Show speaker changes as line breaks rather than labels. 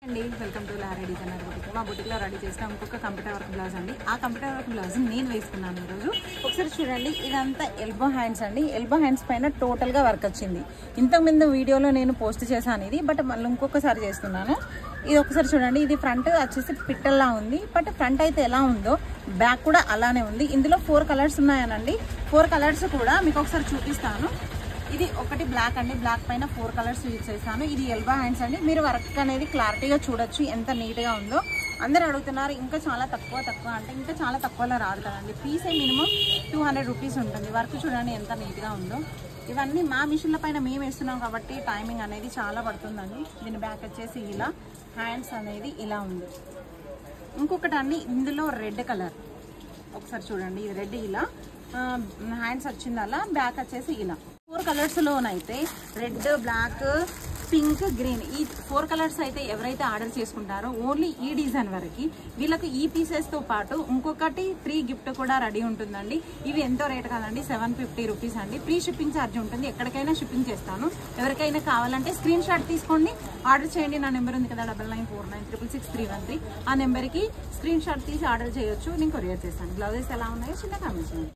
అండి welcome two lorry designer boutique. మా బుటిక్లో ready చేసిన ఇంకొక కంప్యూటర్ వర్క్ బ్లౌజ్ అండి. ఆ కంప్యూటర్ వర్క్ బ్లౌజ్ నేను వేసుకున్నాను ఈరోజు. ఒకసారి చూడండి, ఇదంతా ఎల్బో హ్యాండ్స్ అండి. ఎల్బో హ్యాండ్స్ పైన టోటల్గా వర్క్ వచ్చింది. ఇంతకుముందు వీడియోలో నేను పోస్ట్ చేశాను ఇది, బట్ మళ్ళీ ఇంకొకసారి చేస్తున్నాను. ఇది ఒకసారి చూడండి, ఇది ఫ్రంట్ వచ్చేసి పిట్టల్లా ఉంది, బట్ ఫ్రంట్ అయితే ఎలా ఉందో బ్యాక్ కూడా అలానే ఉంది. ఇందులో 4 కలర్స్ ఉన్నాయనండి. 4 కలర్స్ కూడా మీకు ఒకసారి చూపిస్తాను. ఇది ఒకటి బ్లాక్ అండి, బ్లాక్ పైన 4 కలర్స్ యూజ్ చేశాను. ఇది ఎల్బో హ్యాండ్స్ అండి. మీరు వర్క్ అనేది క్లారిటీగా చూడొచ్చు ఎంత నీట్గా ఉందో. అందరూ అడుగుతున్నారు ఇంకా చాలా తక్కువ అంటే ఇంకా చాలా తక్కువలో రాదు కదండి. ఫీజే మినిమం 200 రూపీస్ ఉంటుంది. వర్క్ చూడండి ఎంత నీట్గా ఉందో. ఇవన్నీ మా మిషన్ల పైన మేము వేస్తున్నాం కాబట్టి టైమింగ్ అనేది చాలా పడుతుందండి. దీని బ్యాక్ వచ్చేసి ఇలా, హ్యాండ్స్ అనేది ఇలా ఉంది. ఇంకొకటి అండి, ఇందులో రెడ్ కలర్ ఒకసారి చూడండి, ఇది రెడ్ ఇలా హ్యాండ్స్ వచ్చింది, అలా బ్యాక్ వచ్చేసి ఇలా. 4 కలర్స్ లోనైతే రెడ్, బ్లాక్, పింక్, గ్రీన్, ఈ 4 కలర్స్ అయితే ఎవరైతే ఆర్డర్ చేసుకుంటారో ఓన్లీ ఈ డిజైన్ వరకు వీళ్ళకి ఈ పీసెస్ తో పాటు ఇంకొకటి ఫ్రీ గిఫ్ట్ కూడా రెడీ ఉంటుందండి. ఇవి ఎంతో రేట్ కాదండి, 750 రూపీస్ అండి. ఫ్రీ షిప్పింగ్ ఛార్జ్ ఉంటుంది. ఎక్కడికైనా షిప్పింగ్ చేస్తాను. ఎవరికైనా కావాలంటే స్క్రీన్ షాట్ తీసుకోండి, ఆర్డర్ చేయండి. నా నెంబర్ ఉంది కదా 9949666313. ఆ నెంబర్కి స్క్రీన్ షాట్ తీసి ఆర్డర్ చేయొచ్చు. నేను కొరియర్ చేస్తాను. బ్లౌజెస్ ఎలా ఉన్నాయో చిన్న కామెంట్ చేయండి.